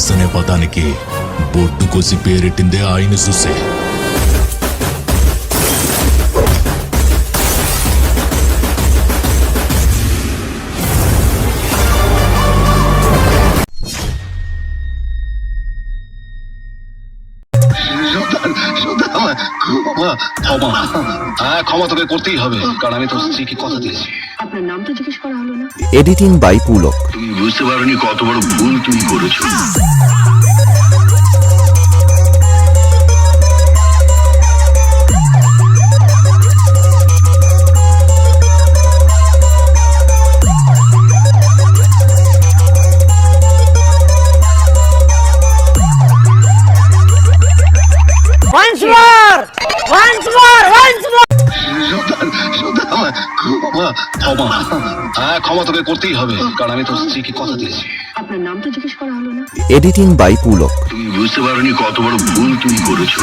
Boss అనే పదానికి బొడ్డు కోసి పేరెట్టిందే ఆయన చూసే. ক্ষমা তোকে করতেই হবে, কারণ আমি তোর স্ত্রীকে কথা দিয়েছি। আপনার নাম তো জিজ্ঞেস করা হলো না। Editing by Pulak. তুমি বুঝতে পারোনি কত বড় ভুল তুমি করেছো। ক্ষমা তোকে করতেই হবে, কারণ আমি তোর স্ত্রীকে কথা দিয়েছি। আপনার নাম তো জিজ্ঞেস করা হলো না। Editing by Pulak. তুমি বুঝতে পারোনি কত বড় ভুল তুমি করেছো।